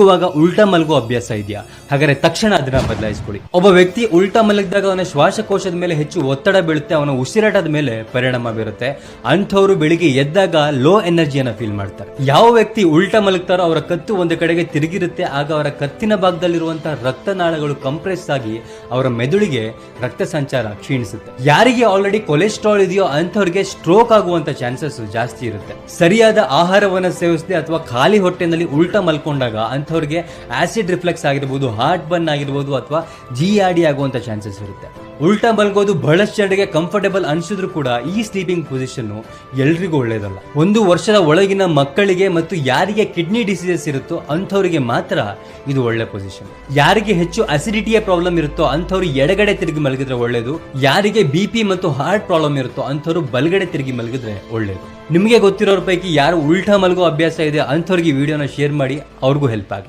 ಇವಾಗ ಉಲ್ಟಾ ಮಲಗೋ ಅಭ್ಯಾಸ ಇದೆಯಾ? ಹಾಗಾದ್ರೆ ತಕ್ಷಣ ಅದನ್ನ ಬದಲಾಯಿಸ್ಕೊಳ್ಳಿ. ಒಬ್ಬ ವ್ಯಕ್ತಿ ಉಲ್ಟಾ ಮಲಗಿದಾಗ ಅವನ ಶ್ವಾಸಕೋಶದ ಮೇಲೆ ಹೆಚ್ಚು ಒತ್ತಡ ಬೀಳುತ್ತೆ, ಅವನ ಉಸಿರಾಟದ ಮೇಲೆ ಪರಿಣಾಮ ಬೀರುತ್ತೆ. ಅಂಥವ್ರು ಬೆಳಿಗ್ಗೆ ಎದ್ದಾಗ ಲೋ ಎನರ್ಜಿಯನ್ನ ಫೀಲ್ ಮಾಡ್ತಾರೆ. ಯಾವ ವ್ಯಕ್ತಿ ಉಲ್ಟಾ ಮಲಗ್ತಾರೋ ಅವರ ಕತ್ತು ಒಂದು ಕಡೆಗೆ ತಿರುಗಿರುತ್ತೆ, ಆಗ ಅವರ ಕತ್ತಿನ ಭಾಗದಲ್ಲಿರುವಂತಹ ರಕ್ತನಾಳಗಳು ಕಂಪ್ರೆಸ್ ಆಗಿ ಅವರ ಮೆದುಳಿಗೆ ರಕ್ತ ಸಂಚಾರ ಕ್ಷೀಣಿಸುತ್ತೆ. ಯಾರಿಗೆ ಆಲ್ರೆಡಿ ಕೊಲೆಸ್ಟ್ರಾಲ್ ಇದೆಯೋ ಅಂಥವ್ರಿಗೆ ಸ್ಟ್ರೋಕ್ ಆಗುವಂತ ಚಾನ್ಸಸ್ ಜಾಸ್ತಿ ಇರುತ್ತೆ. ಸರಿಯಾದ ಆಹಾರವನ್ನು ಸೇವಿಸದೆ ಅಥವಾ ಖಾಲಿ ಹೊಟ್ಟೆನಲ್ಲಿ ಉಲ್ಟಾ ಮಲ್ಕೊಂಡಾಗ ಅಂಥವ್ರಿಗೆ ಆಸಿಡ್ ರಿಫ್ಲೆಕ್ಸ್ ಆಗಿರ್ಬೋದು, ಹಾರ್ಟ್ ಬರ್ನ್ ಆಗಿರ್ಬೋದು ಅಥವಾ GERD ಆಗುವಂತ ಚಾನ್ಸಸ್ ಇರುತ್ತೆ. ಉಲ್ಟಾ ಮಲ್ಗೋದು ಬಹಳಷ್ಟು ಜನರಿಗೆ ಕಂಫರ್ಟೇಬಲ್ ಅನ್ಸಿದ್ರು ಕೂಡ ಈ ಸ್ಲೀಪಿಂಗ್ ಪೊಸಿಷನ್ ಎಲ್ರಿಗೂ ಒಳ್ಳೇದಲ್ಲ. 1 ವರ್ಷದ ಒಳಗಿನ ಮಕ್ಕಳಿಗೆ ಮತ್ತು ಯಾರಿಗೆ ಕಿಡ್ನಿ ಡಿಸೀಸಸ್ ಇರುತ್ತೋ ಅಂಥವರಿಗೆ ಮಾತ್ರ ಇದು ಒಳ್ಳೆ ಪೊಸಿಷನ್. ಯಾರಿಗೆ ಹೆಚ್ಚು ಅಸಿಡಿಟಿಯ ಪ್ರಾಬ್ಲಮ್ ಇರುತ್ತೋ ಅಂಥವ್ರು ಎಡಗಡೆ ತಿರುಗಿ ಮಲಗಿದ್ರೆ ಒಳ್ಳೇದು. ಯಾರಿಗೆ BP ಮತ್ತು ಹಾರ್ಟ್ ಪ್ರಾಬ್ಲಮ್ ಇರುತ್ತೋ ಅಂಥವ್ರು ಬಲಗಡೆ ತಿರುಗಿ ಮಲಗಿದ್ರೆ ಒಳ್ಳೇದು. ನಿಮಗೆ ಗೊತ್ತಿರೋರ ಪೈಕಿ ಯಾರು ಉಲ್ಟಾ ಮಲಗೋ ಅಭ್ಯಾಸ ಇದೆ ಅಂಥವ್ರಿಗೆ ವಿಡಿಯೋನ ಶೇರ್ ಮಾಡಿ, ಅವ್ರಿಗೂ ಹೆಲ್ಪ್ ಆಗಿ.